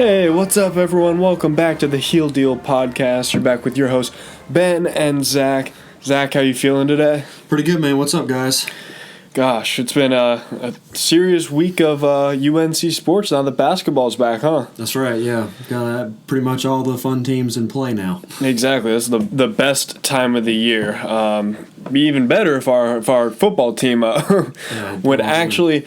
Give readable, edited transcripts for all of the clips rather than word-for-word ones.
Hey, what's up, everyone? Welcome back to the Heel Deal podcast. You're back with your hosts, Ben and Zach. Zach, how you feeling today? Pretty good, man. What's up, guys? Gosh, it's been a serious week of UNC sports now that basketball's back, huh? That's right, yeah. Got pretty much all the fun teams in play now. Exactly. This is the best time of the year. Be even better if our football team would actually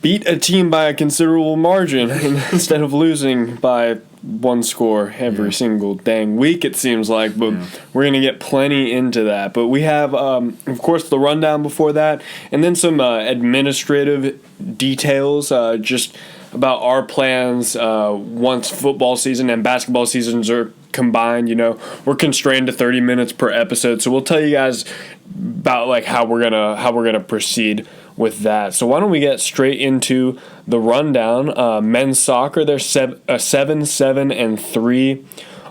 beat a team by a considerable margin instead of losing by one score every single dang week, it seems like. But we're going to get plenty into that. But we have, of course, the rundown before that, and then some administrative details just about our plans once football season and basketball seasons are combined. You know, we're constrained to 30 minutes per episode, so we'll tell you guys about like how we're gonna proceed with that. So why don't we get straight into the rundown? Men's soccer, they're 7-7-3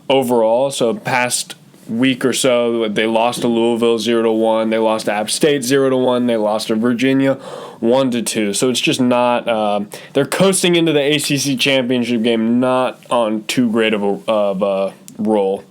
overall. So past week or so, they lost to Louisville 0-1. They lost to App State 0-1. They lost to Virginia 1-2. So it's just not. They're coasting into the ACC championship game, not on too great of a roll.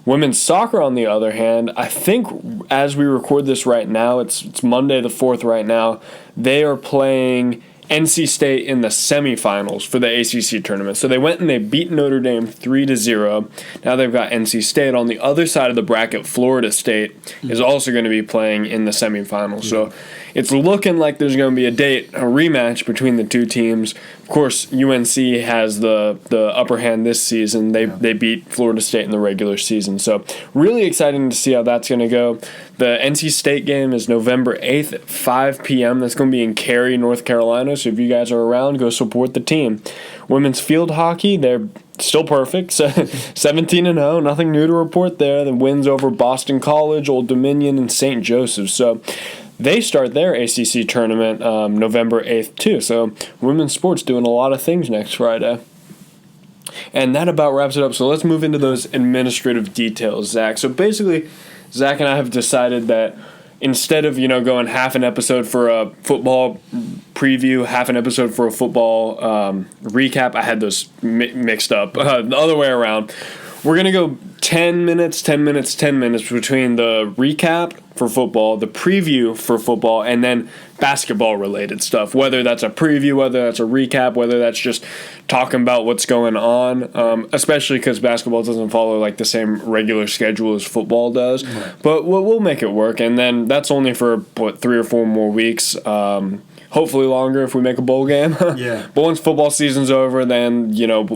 Women's soccer, on the other hand, I think as we record this right now, it's Monday the 4th right now, they are playing NC State in the semifinals for the ACC tournament. So they went and they beat Notre Dame 3-0. Now they've got NC State. On the other side of the bracket, Florida State is also going to be playing in the semifinals. So it's looking like there's going to be a rematch between the two teams. Of course, UNC has the upper hand this season. They beat Florida State in the regular season. So really exciting to see how that's going to go. The NC State game is November 8th at 5 p.m. That's going to be in Cary, North Carolina. So if you guys are around, go support the team. Women's field hockey, they're still perfect. 17-0, nothing new to report there. The wins over Boston College, Old Dominion, and St. Joseph's. So they start their ACC tournament November 8th, too. So women's sports doing a lot of things next Friday. And that about wraps it up. So let's move into those administrative details, Zach. So basically, Zach and I have decided that instead of, going half an episode for a football preview, half an episode for a football recap, I had those mixed up. The other way around. We're going to go 10 minutes between the recap for football, the preview for football, and then basketball-related stuff, whether that's a preview, whether that's a recap, whether that's just talking about what's going on, especially because basketball doesn't follow like the same regular schedule as football does. Right. But we'll make it work, and then that's only for, 3 or 4 more weeks. Hopefully longer if we make a bowl game. Yeah. But once football season's over, then,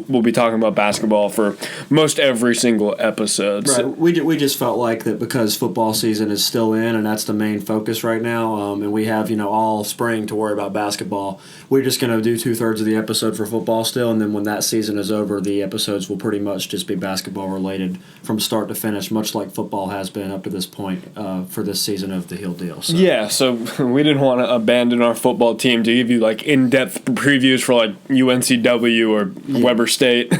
we'll be talking about basketball for most every single episode. Right. So, we just felt like that because football season is still in and that's the main focus right now, and we have, all spring to worry about basketball, we're just going to do 2/3 of the episode for football still, and then when that season is over, the episodes will pretty much just be basketball related from start to finish, much like football has been up to this point for this season of the Heel Deal. So. Yeah, so we didn't want to abandon our football team to give you like in-depth previews for like UNCW or Weber State.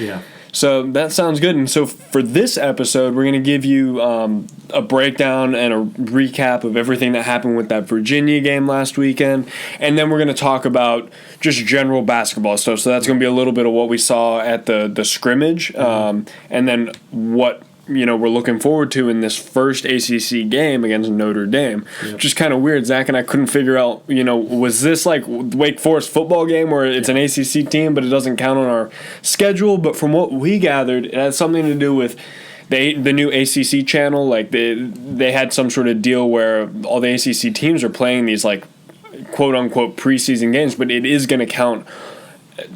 Yeah. So that sounds good. And so for this episode, we're going to give you a breakdown and a recap of everything that happened with that Virginia game last weekend. And then we're going to talk about just general basketball stuff. So that's going to be a little bit of what we saw at the scrimmage, and then what we're looking forward to in this first ACC game against Notre Dame. Yep. Just kind of weird. Zach and I couldn't figure out, was this like Wake Forest football game where it's an ACC team, but it doesn't count on our schedule? But from what we gathered, it has something to do with the new ACC channel. Like they had some sort of deal where all the ACC teams are playing these like quote unquote preseason games, but it is going to count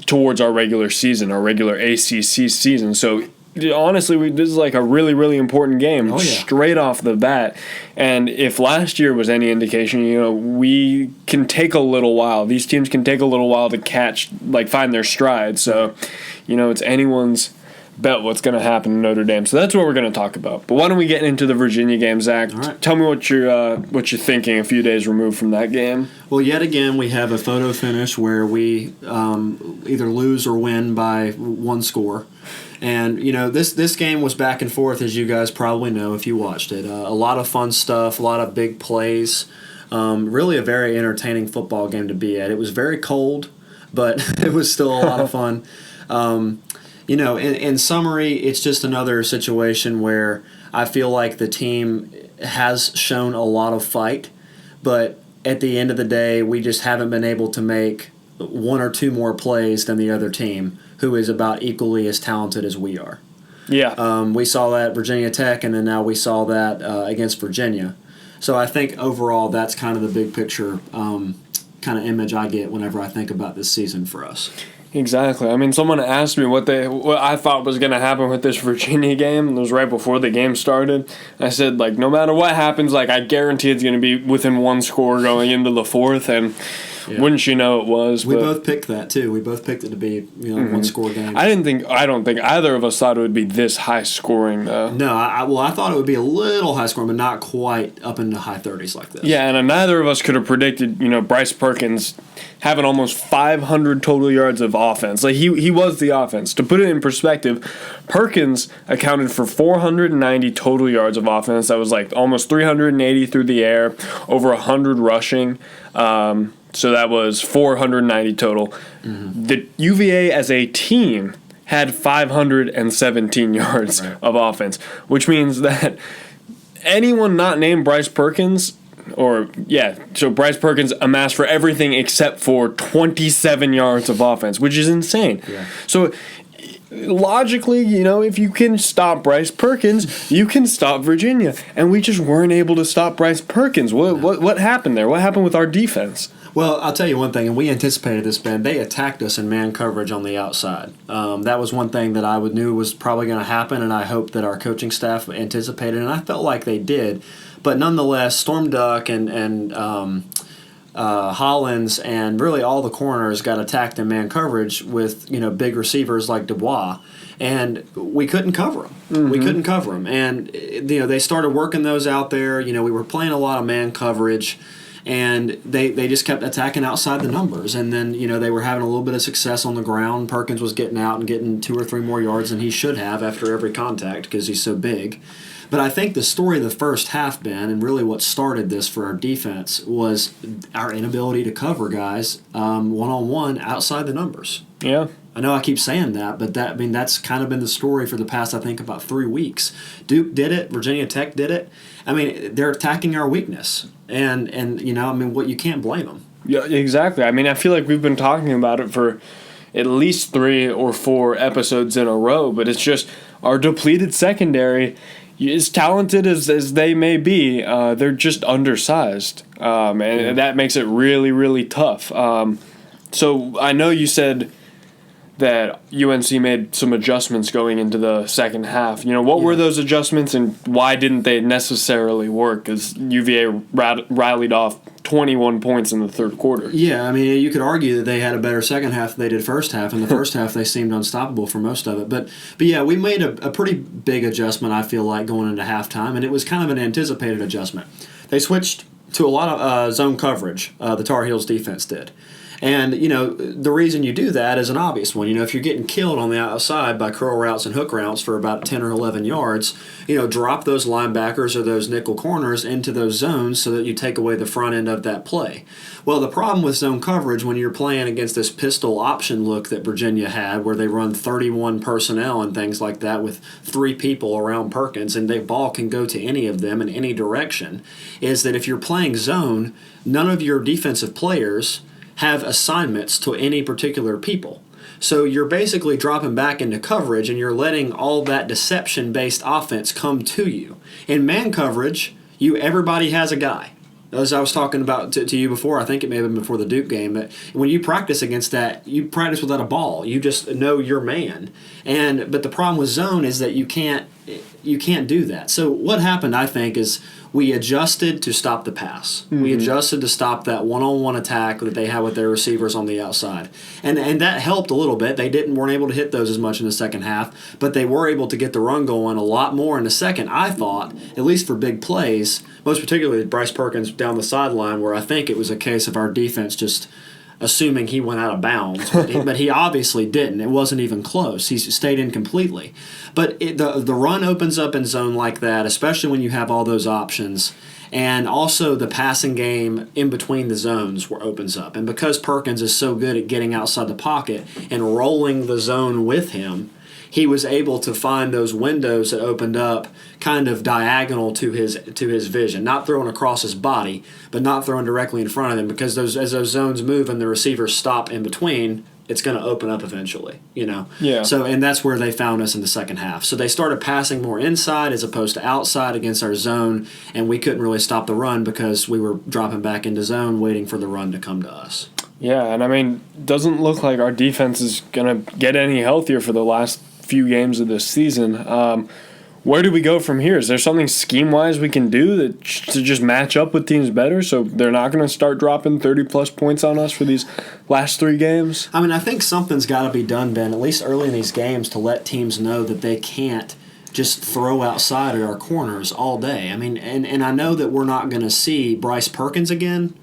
towards our regular season, our regular ACC season. So honestly, this is like a really, really important game straight off the bat. And if last year was any indication, we can take a little while. These teams can take a little while to find their stride. So, it's anyone's bet what's going to happen in Notre Dame. So that's what we're going to talk about. But why don't we get into the Virginia game, Zach? All right. Tell me what you're thinking a few days removed from that game. Well, yet again, we have a photo finish where we either lose or win by one score. And, this game was back and forth, as you guys probably know if you watched it. A lot of fun stuff, a lot of big plays. Really a very entertaining football game to be at. It was very cold, but it was still a lot of fun. In summary, it's just another situation where I feel like the team has shown a lot of fight, but at the end of the day, we just haven't been able to make one or two more plays than the other team, who is about equally as talented as we are. Yeah. We saw that at Virginia Tech, and then now we saw that against Virginia. So I think overall that's kind of the big picture kind of image I get whenever I think about this season for us. Exactly. I mean, someone asked me what I thought was going to happen with this Virginia game. It was right before the game started. I said, no matter what happens, I guarantee it's going to be within one score going into the fourth, and wouldn't you know it was. We both picked that, too. We both picked it to be one-score game. I don't think either of us thought it would be this high-scoring, though. No, I thought it would be a little high-scoring, but not quite up in the high 30s like this. Yeah, and neither of us could have predicted, Brice Perkins having almost 500 total yards of offense. He was the offense. To put it in perspective, Perkins accounted for 490 total yards of offense. That was almost 380 through the air, over 100 rushing. So that was 490 total. Mm-hmm. The UVA as a team had 517 yards of offense, which means that anyone not named Brice Perkins, so Brice Perkins amassed for everything except for 27 yards of offense, which is insane. Yeah. So logically, if you can stop Brice Perkins, you can stop Virginia. And we just weren't able to stop Brice Perkins. What happened there? What happened with our defense? Well, I'll tell you one thing, and we anticipated this, Ben. They attacked us in man coverage on the outside. That was one thing that I knew was probably going to happen, and I hoped that our coaching staff anticipated, and I felt like they did. But nonetheless, Storm Duck and Hollins and really all the corners got attacked in man coverage with big receivers like Dubois, and we couldn't cover them. Mm-hmm. We couldn't cover them, and they started working those out there. We were playing a lot of man coverage. And they just kept attacking outside the numbers. And then, they were having a little bit of success on the ground. Perkins was getting out and getting 2 or 3 more yards than he should have after every contact because he's so big. But I think the story of the first half, Ben, and really what started this for our defense was our inability to cover guys one-on-one outside the numbers. Yeah. I know I keep saying that, but that's kind of been the story for the past, I think, about 3 weeks. Duke did it. Virginia Tech did it. They're attacking our weakness. And what you can't blame them. Yeah, exactly. I feel like we've been talking about it for at least 3 or 4 episodes in a row, but it's just our depleted secondary, as talented as they may be, they're just undersized. And that makes it really, really tough. So I know you said that UNC made some adjustments going into the second half. What were those adjustments, and why didn't they necessarily work? Because UVA rallied off 21 points in the third quarter. Yeah, you could argue that they had a better second half than they did first half. In the first half, they seemed unstoppable for most of it. But yeah, we made a pretty big adjustment, I feel like, going into halftime, and it was kind of an anticipated adjustment. They switched to a lot of zone coverage, the Tar Heels defense did. And, the reason you do that is an obvious one. If you're getting killed on the outside by curl routes and hook routes for about 10 or 11 yards, drop those linebackers or those nickel corners into those zones so that you take away the front end of that play. Well, the problem with zone coverage when you're playing against this pistol option look that Virginia had where they run 31 personnel and things like that with 3 people around Perkins and the ball can go to any of them in any direction, is that if you're playing zone, none of your defensive players have assignments to any particular people. So you're basically dropping back into coverage and you're letting all that deception-based offense come to you. In man coverage, everybody has a guy. As I was talking about to you before, I think it may have been before the Duke game, but when you practice against that, you practice without a ball. You just know your man. But the problem with zone is that you can't do that. So what happened, I think, is we adjusted to stop the pass. Mm-hmm. We adjusted to stop that one-on-one attack that they had with their receivers on the outside. And that helped a little bit. They weren't able to hit those as much in the second half, but they were able to get the run going a lot more in the second, I thought, at least for big plays, most particularly Brice Perkins down the sideline, where I think it was a case of our defense just assuming he went out of bounds, but he obviously didn't. It wasn't even close. He stayed in completely. But the run opens up in zone like that, especially when you have all those options. And also the passing game in between the zones opens up. And because Perkins is so good at getting outside the pocket and rolling the zone with him, he was able to find those windows that opened up kind of diagonal to his vision, not throwing across his body, but not throwing directly in front of him, because as those zones move and the receivers stop in between, it's going to open up eventually, Yeah. So, and that's where they found us in the second half. So they started passing more inside as opposed to outside against our zone, and we couldn't really stop the run because we were dropping back into zone waiting for the run to come to us. Yeah, and I mean, doesn't look like our defense is going to get any healthier for the last few games of this season. Where do we go from here? Is there something scheme-wise we can do to just match up with teams better so they're not going to start dropping 30-plus points on us for these last 3 games? I mean, I think something's got to be done, Ben, at least early in these games, to let teams know that they can't just throw outside at our corners all day. I mean, and I know that we're not going to see Brice Perkins again,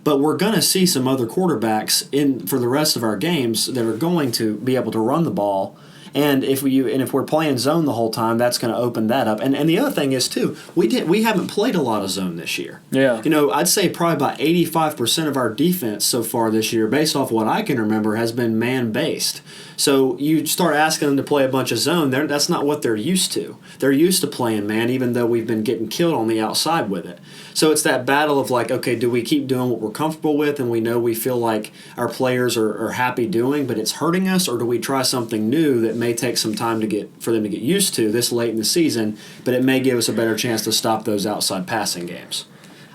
but we're going to see some other quarterbacks for the rest of our games that are going to be able to run the ball. And if we're playing zone the whole time, that's going to open that up. And the other thing is too, we haven't played a lot of zone this year. Yeah. I'd say probably about 85% of our defense so far this year, based off what I can remember, has been man-based. So you start asking them to play a bunch of zone, that's not what they're used to. They're used to playing man, even though we've been getting killed on the outside with it. So it's that battle of like, okay, do we keep doing what we're comfortable with and we know we feel like our players are happy doing, but it's hurting us, or do we try something new that may take some time for them to get used to this late in the season, but it may give us a better chance to stop those outside passing games?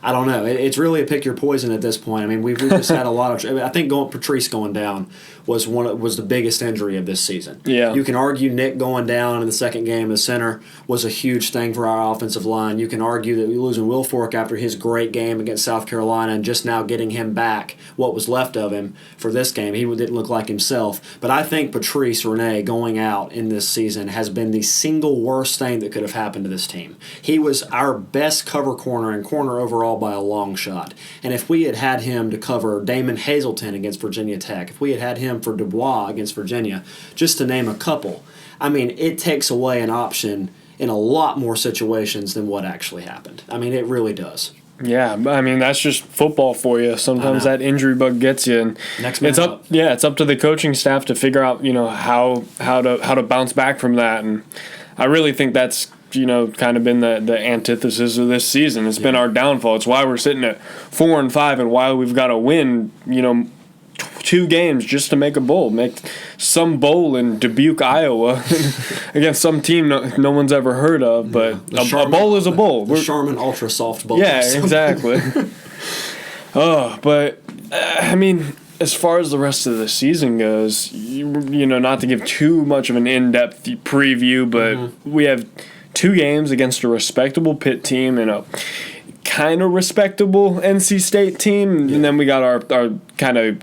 I don't know. It's really a pick your poison at this point. I mean, we've just had a lot of. I think Patrice going down was the biggest injury of this season. Yeah. You can argue Nick going down in the second game as center was a huge thing for our offensive line. You can argue that we losing Wilfork after his great game against South Carolina and just now getting him back, what was left of him for this game. He didn't look like himself. But I think Patrice Rene going out in this season has been the single worst thing that could have happened to this team. He was our best cover corner and corner overall by a long shot. And if we had him to cover Damon Hazelton against Virginia Tech, if we had him for Dubois against Virginia, just to name a couple, I mean, it takes away an option in a lot more situations than what actually happened. I mean, it really does. Yeah, I mean, that's just football for you. Sometimes that injury bug gets you, and it's up to the coaching staff to figure out, how to bounce back from that. And I really think that's kind of been the antithesis of this season. It's been our downfall. It's why we're sitting at 4-5, and why we've got to win, 2 games just to make a bowl. Make some bowl in Dubuque, Iowa, against some team no one's ever heard of. But a bowl is a bowl. The Charmin Ultra Soft Bowl. Yeah, exactly. But I mean, as far as the rest of the season goes, not to give too much of an in-depth preview, but we have 2 games against a respectable Pitt team and a kind of respectable NC State team, and then we got our kind of,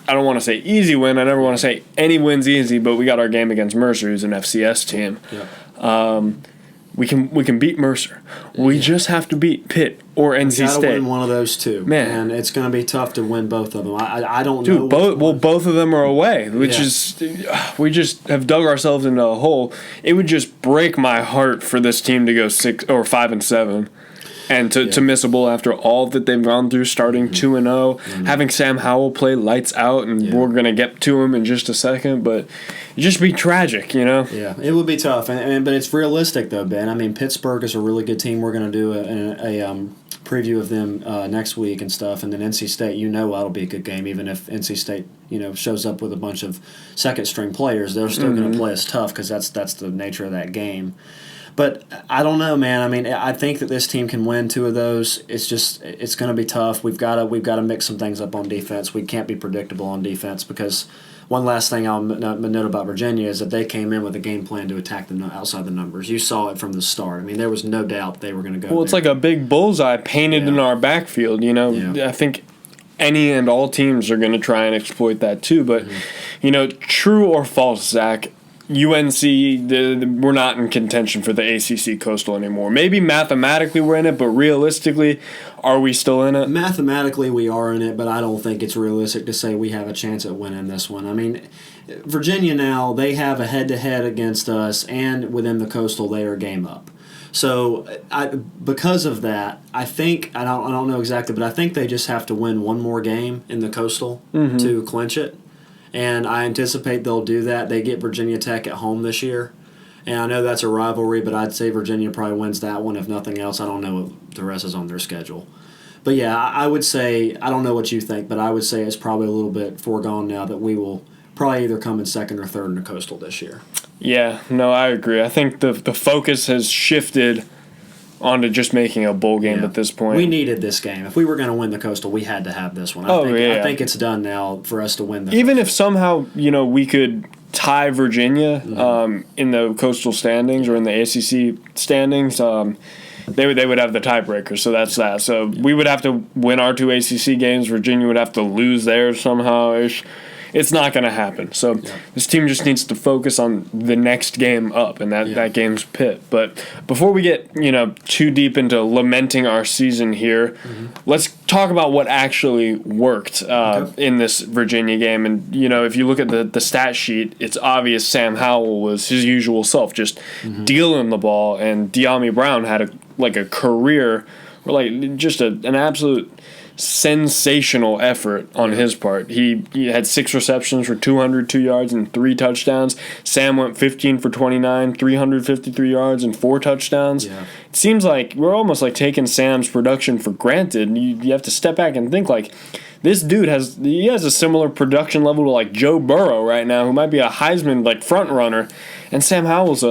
I don't want to say easy win. I never want to say any win's easy, but we got our game against Mercer, who's an FCS team. Yeah. We can beat Mercer. We just have to beat Pitt or NC State. Win one of those 2, man. And it's going to be tough to win both of them. I don't know. Dude, both of them are away, which is we just have dug ourselves into a hole. It would just break my heart for this team to go 6 or 5-7. And to miss a bowl after all that they've gone through, starting 2-0, having Sam Howell play lights out, and we're going to get to him in just a second, but it'd just be tragic, Yeah, it would be tough, but it's realistic, though, Ben. I mean, Pittsburgh is a really good team. We're going to do a preview of them next week and stuff, and then NC State, that'll be a good game, even if NC State, shows up with a bunch of second-string players. They're still going to play us tough because that's the nature of that game. But I don't know, man. I mean, I think that this team can win 2 of those. It's going to be tough. We've got to mix some things up on defense. We can't be predictable on defense because one last thing I'll note about Virginia is that they came in with a game plan to attack them outside the numbers. You saw it from the start. I mean, there was no doubt they were going to go. Well, it's like a big bullseye painted in our backfield. I think any and all teams are going to try and exploit that too. But true or false, Zach. UNC, we're not in contention for the ACC Coastal anymore. Maybe mathematically we're in it, but realistically, are we still in it? Mathematically, we are in it, but I don't think it's realistic to say we have a chance at winning this one. I mean, Virginia now, they have a head-to-head against us, and within the Coastal, they are game up. So because of that, I think, I don't know exactly, but I think they just have to win one more game in the Coastal to clinch it. And I anticipate they'll do that. They get Virginia Tech at home this year. And I know that's a rivalry, but I'd say Virginia probably wins that one. If nothing else, I don't know what the rest is on their schedule. But yeah, I would say, I don't know what you think, but I would say it's probably a little bit foregone now that we will probably either come in second or third in the Coastal this year. Yeah, no, I agree. I think the focus has shifted onto just making a bowl game at this point. We needed this game. If we were going to win the Coastal, we had to have this one. I think it's done now for us to win the Even Coastal. if somehow, we could tie Virginia in the Coastal standings or in the ACC standings, they would have the tiebreaker, so that's that. So we would have to win our 2 ACC games. Virginia would have to lose theirs somehow. It's not going to happen. So this team just needs to focus on the next game up, and that game's Pitt. But before we get too deep into lamenting our season here, let's talk about what actually worked in this Virginia game. And if you look at the stat sheet, it's obvious Sam Howell was his usual self, just dealing the ball, and De'Ami Brown had a career, just an absolute sensational effort on his part. He had 6 receptions for 202 yards and 3 touchdowns. Sam went 15 for 29, 353 yards and 4 touchdowns. Yeah. It seems like we're almost taking Sam's production for granted. You have to step back and think this dude has a similar production level to Joe Burrow right now, who might be a Heisman front runner, and Sam Howell's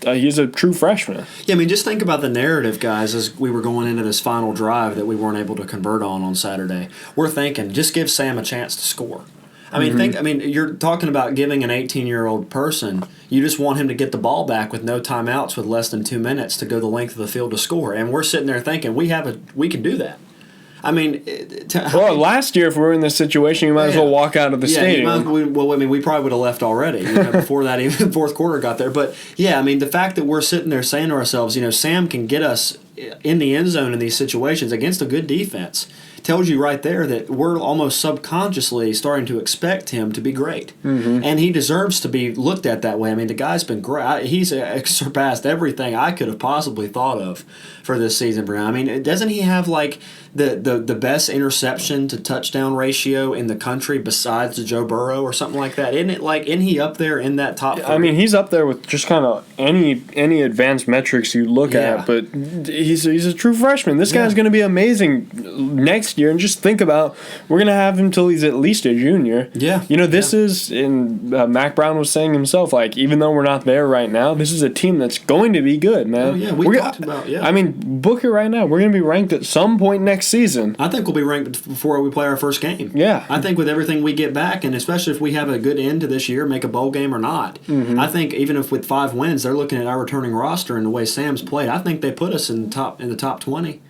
he's a true freshman. Yeah, I mean, just think about the narrative, guys, as we were going into this final drive that we weren't able to convert on Saturday. We're thinking, just give Sam a chance to score. I mean, you're talking about giving an 18-year-old person, you just want him to get the ball back with no timeouts with less than 2 minutes to go the length of the field to score. And we're sitting there thinking, we can do that. I mean, last year, if we were in this situation, you might as well walk out of the stadium. We probably would have left already before that even fourth quarter got there. But yeah, I mean, the fact that we're sitting there saying to ourselves, Sam can get us in the end zone in these situations against a good defense tells you right there that we're almost subconsciously starting to expect him to be great. And he deserves to be looked at that way. I mean, the guy's been great. He's surpassed everything I could have possibly thought of for this season, Brown. I mean, doesn't he have the best interception to touchdown ratio in the country besides Joe Burrow or something like that? Isn't he up there in that top 3? I mean, he's up there with just kind of any advanced metrics you look at, but he's a true freshman. This guy's going to be amazing next year, and just think about, we're going to have him till he's at least a junior. This is, and Mac Brown was saying himself, even though we're not there right now, this is a team that's going to be good, man. We talked about, I mean, book it right now. We're going to be ranked at some point next season. I think we'll be ranked before we play our first game. Yeah. I think with everything we get back, and especially if we have a good end to this year, make a bowl game or not, I think even if with 5 wins, they're looking at our returning roster and the way Sam's played, I think they put us in the top 20.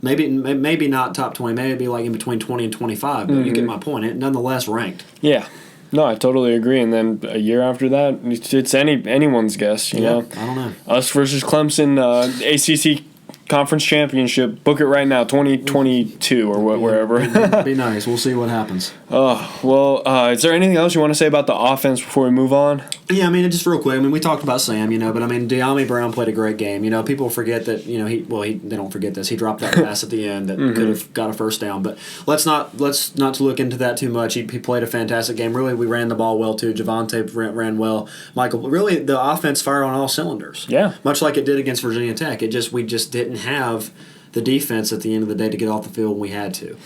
Maybe not top 20. Maybe it'd be in between 20 and 25. But you get my point. It nonetheless ranked. Yeah. No, I totally agree. And then a year after that, it's anyone's guess. You know? I don't know. Us versus Clemson, ACC Conference Championship. Book it right now, 2022 or wherever. Be nice. We'll see what happens. Is there anything else you want to say about the offense before we move on? Yeah, I mean, just real quick. I mean, we talked about Sam, but I mean, De'Ami Brown played a great game. People forget that, they don't forget this. He dropped that pass at the end that could have got a first down. But let's not to look into that too much. He played a fantastic game. Really, we ran the ball well too. Javonte ran well. Michael, really, the offense fired on all cylinders. Yeah, much like it did against Virginia Tech. We just didn't have the defense at the end of the day to get off the field when we had to.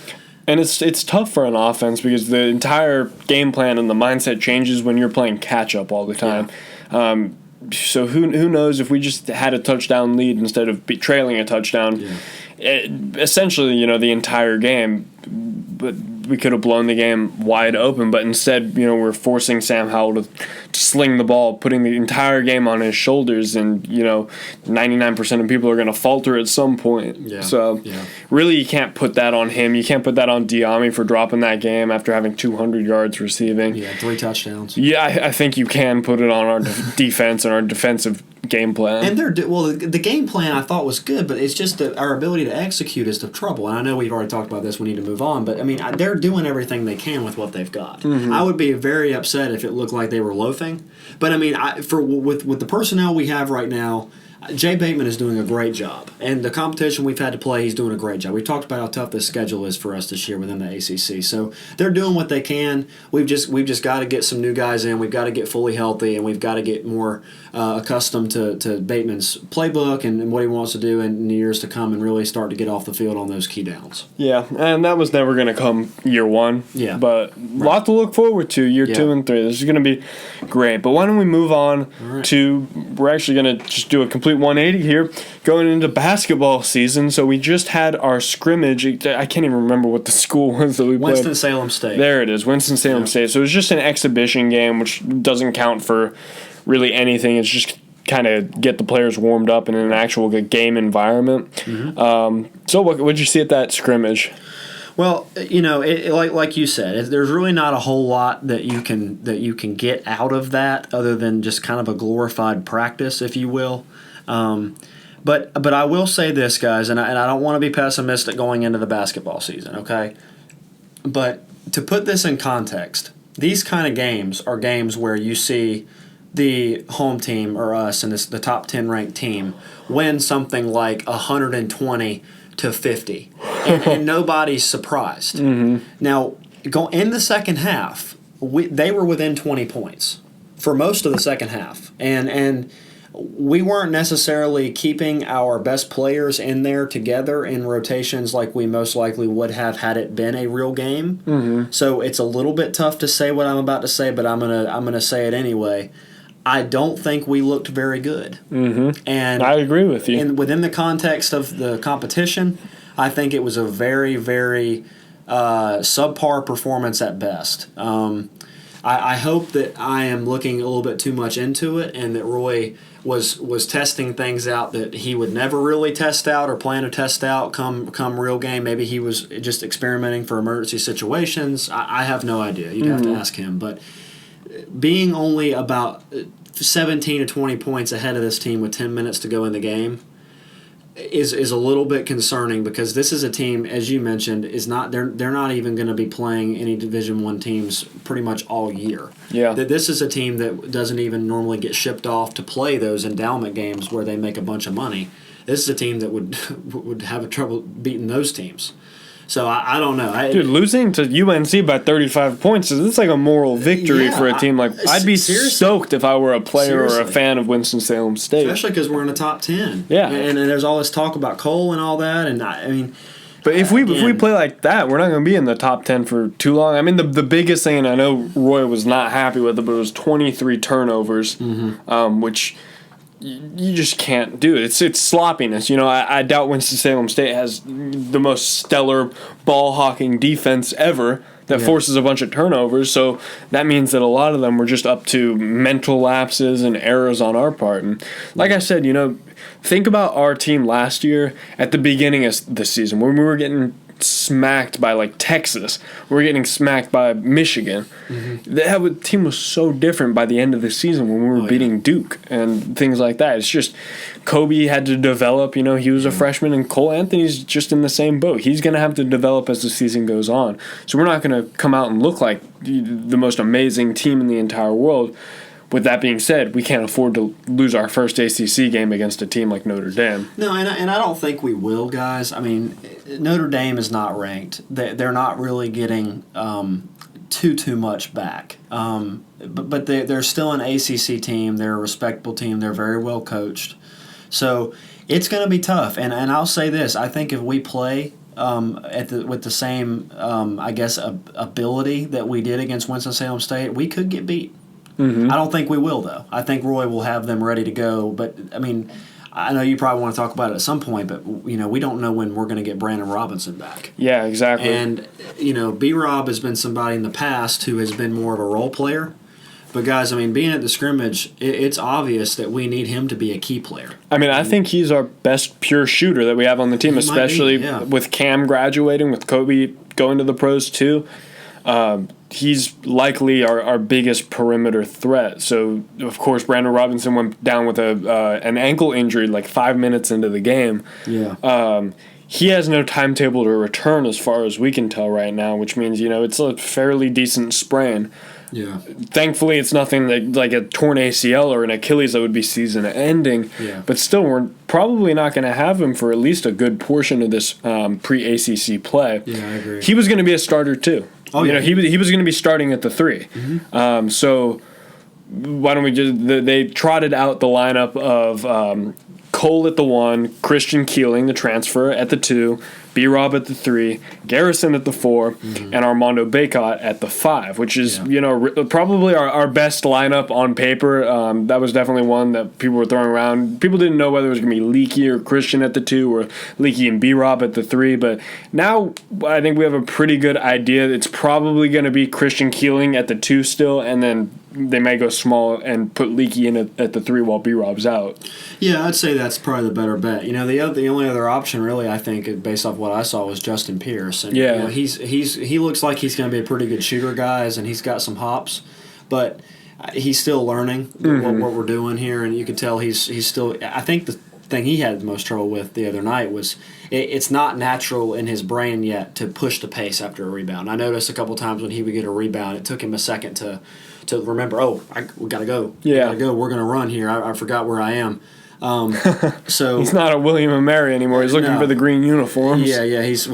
And it's tough for an offense because the entire game plan and the mindset changes when you're playing catch-up all the time. Yeah. So who knows if we just had a touchdown lead instead of trailing a touchdown. Yeah. Essentially, the entire game, but we could have blown the game wide open. But instead, we're forcing Sam Howell to sling the ball, putting the entire game on his shoulders, and 99% of people are going to falter at some point. Yeah. So really, you can't put that on him. You can't put that on Diami for dropping that game after having 200 yards receiving. Yeah, 3 touchdowns. Yeah, I think you can put it on our defense and our defensive game plan. And the game plan I thought was good, but it's just that our ability to execute is the trouble. And I know we've already talked about this. We need to move on. But, I mean, they're doing everything they can with what they've got. Mm-hmm. I would be very upset if it looked like they were loafing. But, I mean, with the personnel we have right now, Jay Bateman is doing a great job. And the competition we've had to play, he's doing a great job. We talked about how tough this schedule is for us this year within the ACC. So they're doing what they can. We've just got to get some new guys in. We've got to get fully healthy, and we've got to get more accustomed to Bateman's playbook and what he wants to do in the years to come, and really start to get off the field on those key downs. Yeah, and that was never going to come year one. Yeah. But a lot to look forward to year 2 and 3. This is going to be great. But why don't we move on to, we're actually going to just do a complete 180 here, going into basketball season. So we just had our scrimmage. I can't even remember what the school was that we played. Winston-Salem State. There it is, Winston-Salem State. So it was just an exhibition game, which doesn't count for really anything. It's just kind of get the players warmed up in an actual game environment. Mm-hmm. So what did you see at that scrimmage? Well, like you said, there's really not a whole lot that you can get out of that other than just kind of a glorified practice, if you will. But I will say this, guys, and I don't want to be pessimistic going into the basketball season, okay? But to put this in context, these kind of games are games where you see the home team, or us, and the top 10 ranked team, win something like 120-50, and nobody's surprised. Mm-hmm. Now, in the second half, they were within 20 points for most of the second half, and we weren't necessarily keeping our best players in there together in rotations like we most likely would have had it been a real game. Mm-hmm. So it's a little bit tough to say what I'm about to say, but I'm gonna say it anyway. I don't think we looked very good. Mm-hmm. And I agree with you. And within the context of the competition, I think it was a very, very subpar performance at best. I hope that I am looking a little bit too much into it, and that Roy was testing things out that he would never really test out or plan to test out come real game. Maybe he was just experimenting for emergency situations. I have no idea. You'd have to ask him. But being only about 17 to 20 points ahead of this team with 10 minutes to go in the game is a little bit concerning, because this is a team, as you mentioned, they're not even going to be playing any Division I teams pretty much all year. Yeah. This is a team that doesn't even normally get shipped off to play those endowment games where they make a bunch of money. This is a team that would have trouble beating those teams. So I don't know. Dude, losing to UNC by 35 points, it's like a moral victory for a team. Like, I'd be stoked if I were a player or a fan of Winston-Salem State. Especially because we're in the top 10. Yeah. And there's all this talk about Cole and all that. And I mean, but if we play like that, we're not going to be in the top 10 for too long. I mean, the biggest thing, and I know Roy was not happy with it, but it was 23 turnovers, which you just can't do it. It's sloppiness. I doubt Winston-Salem State has the most stellar ball-hawking defense ever that forces a bunch of turnovers. So that means that a lot of them were just up to mental lapses and errors on our part. And like I said, think about our team last year at the beginning of the season when we were getting smacked by like Texas. We're getting smacked by Michigan. Mm-hmm. That team was so different by the end of the season when we were beating Duke and things like that. It's just Kobe had to develop. He was a freshman, and Cole Anthony's just in the same boat. He's going to have to develop as the season goes on. So we're not going to come out and look like the most amazing team in the entire world. With that being said, we can't afford to lose our first ACC game against a team like Notre Dame. No, and I don't think we will, guys. I mean, Notre Dame is not ranked. They're not really getting too much back. But they're still an ACC team. They're a respectable team. They're very well coached. So it's going to be tough. And I'll say this. I think if we play with the same, ability that we did against Winston-Salem State, we could get beat. Mm-hmm. I don't think we will, though. I think Roy will have them ready to go. But, I mean, I know you probably want to talk about it at some point, but, we don't know when we're going to get Brandon Robinson back. Yeah, exactly. And, B-Rob has been somebody in the past who has been more of a role player. But, guys, I mean, being at the scrimmage, it's obvious that we need him to be a key player. I mean, I think he's our best pure shooter that we have on the team, especially with Cam graduating, with Kobe going to the pros too. He's likely our biggest perimeter threat. So, of course, Brandon Robinson went down with an ankle injury like 5 minutes into the game. Yeah. He has no timetable to return as far as we can tell right now, which means, it's a fairly decent sprain. Yeah. Thankfully, it's nothing like a torn ACL or an Achilles that would be season-ending. Yeah. But still, we're probably not going to have him for at least a good portion of this pre-ACC play. Yeah, I agree. He was going to be a starter, too. Oh, yeah. He was going to be starting at the 3. Mm-hmm. So why don't we just – they trotted out the lineup of Cole at the 1, Christian Keeling, the transfer, at the 2, B-Rob at the 3, Garrison at the 4, and Armando Bacot at the 5, which is, probably our best lineup on paper. That was definitely one that people were throwing around. People didn't know whether it was going to be Leaky or Christian at the 2 or Leaky and B-Rob at the 3, but now I think we have a pretty good idea. It's probably going to be Christian Keeling at the 2 still, and then they may go small and put Leaky in at the 3 while B-Rob's out. Yeah, I'd say that's probably the better bet. The only other option, really, I think, based off what I saw, was Justin Pierce. And, he looks like he's going to be a pretty good shooter, guys, and he's got some hops, but he's still learning what we're doing here, and you can tell he's still. I think the thing he had the most trouble with the other night was it's not natural in his brain yet to push the pace after a rebound. I noticed a couple times when he would get a rebound, it took him a second to remember. We gotta go. Yeah, gotta go. We're gonna run here. I forgot where I am. So he's not a William and Mary anymore. He's looking for the green uniforms. Yeah. He's.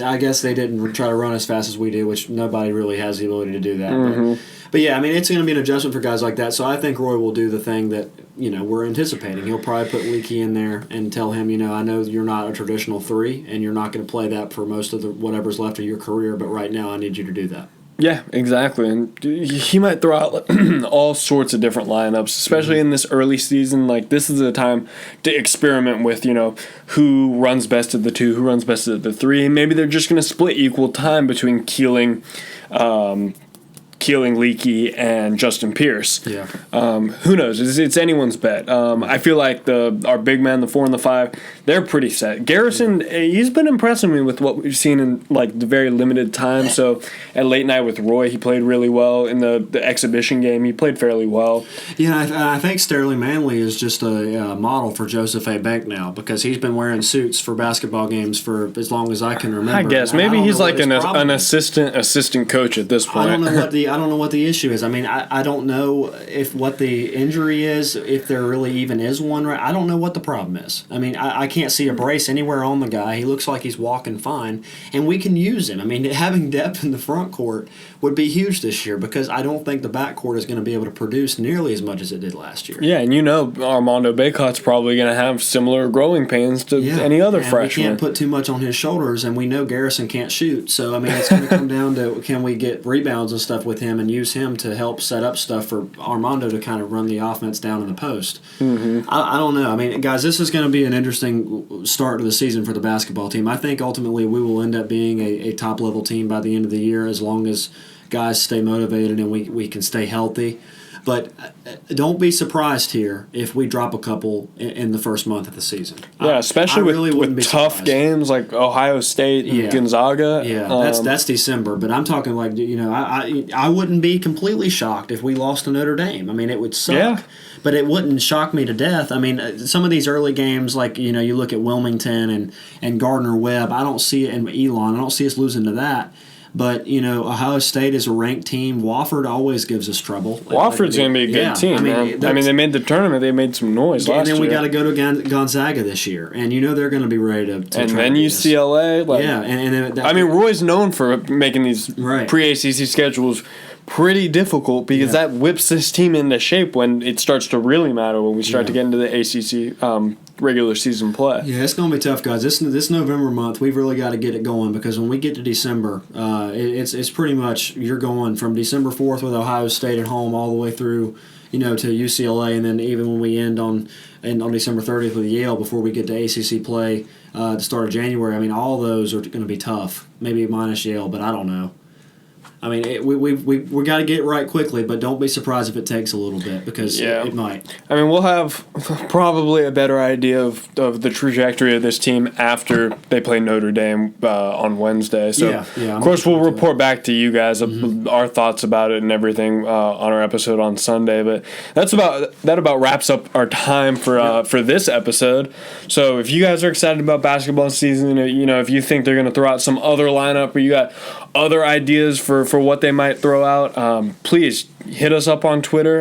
I guess they didn't try to run as fast as we do, which nobody really has the ability to do that. But yeah, I mean, it's going to be an adjustment for guys like that. So I think Roy will do the thing that we're anticipating. He'll probably put Leaky in there and tell him, I know you're not a traditional 3, and you're not going to play that for most of whatever's left of your career. But right now, I need you to do that. Yeah, exactly. And he might throw out all sorts of different lineups, especially in this early season. Like, this is a time to experiment with, who runs best at the 2, who runs best at the 3. Maybe they're just going to split equal time between Keeling, Leaky, and Justin Pierce. Yeah. Who knows? It's anyone's bet. I feel like our big man, the 4 and the 5, they're pretty set. Garrison, he's been impressing me with what we've seen in the very limited time. So at late night with Roy, he played really well. In the exhibition game, he played fairly well. Yeah, I think Sterling Manley is just a model for Joseph A. Bank now, because he's been wearing suits for basketball games for as long as I can remember. I guess maybe he's like an assistant coach at this point. I don't know what the issue is. I mean, I don't know if what the injury is, if there really even is one. I don't know what the problem is. I mean, I can't see a brace anywhere on the guy. He looks like he's walking fine, and we can use him. I mean, having depth in the front court would be huge this year, because I don't think the back court is going to be able to produce nearly as much as it did last year. Yeah, and Armando Bacot's probably going to have similar growing pains to any other freshman. We can't put too much on his shoulders, and we know Garrison can't shoot. So, I mean, it's going to come down to, can we get rebounds and stuff with him and use him to help set up stuff for Armando to kind of run the offense down in the post. I don't know. I mean, guys, this is going to be an interesting start to the season for the basketball team. I think ultimately we will end up being a top-level team by the end of the year, as long as guys stay motivated and we can stay healthy. But don't be surprised here if we drop a couple in the first month of the season. Yeah, especially with tough games like Ohio State and Gonzaga. Yeah, that's December. But I'm talking like, I wouldn't be completely shocked if we lost to Notre Dame. I mean, it would suck. Yeah. But it wouldn't shock me to death. I mean, some of these early games, like, you look at Wilmington and Gardner-Webb, I don't see it, and Elon, I don't see us losing to that. But, Ohio State is a ranked team. Wofford always gives us trouble. Wofford's going to be a good team, man. They made the tournament. They made some noise last year. And then we got to go to Gonzaga this year. And they're going to be ready to and then UCLA. Then, Roy's known for making these pre-ACC schedules pretty difficult, because that whips this team into shape when it starts to really matter, when we start to get into the ACC regular season play. Yeah, it's going to be tough, guys. This November month, we've really got to get it going, because when we get to December, it's pretty much you're going from December 4th with Ohio State at home all the way through, to UCLA, and then even when we end on December 30th with Yale before we get to ACC play the start of January. I mean, all those are going to be tough. Maybe minus Yale, but I don't know. I mean, we got to get it right quickly, but don't be surprised if it takes a little bit because it might. I mean, we'll have probably a better idea of the trajectory of this team after they play Notre Dame on Wednesday. So, of course, we'll report back to you guys our thoughts about it and everything on our episode on Sunday. But that about wraps up our time for this episode. So, if you guys are excited about basketball season, if you think they're going to throw out some other lineup or you got other ideas for what they might throw out, please hit us up on Twitter.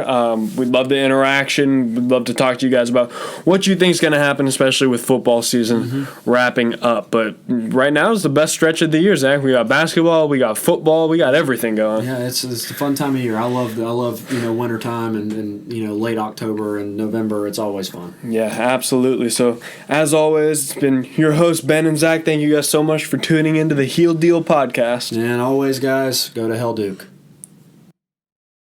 We'd love the interaction. We'd love to talk to you guys about what you think is going to happen, especially with football season wrapping up. But right now is the best stretch of the year, Zach. We got basketball, we got football, we got everything going. Yeah, it's a fun time of year. I love winter time and late October and November. It's always fun. Yeah, absolutely. So as always, it's been your host Ben and Zach. Thank you guys so much for tuning into the Heel Deal podcast. And always, guys, go to Hell Duke.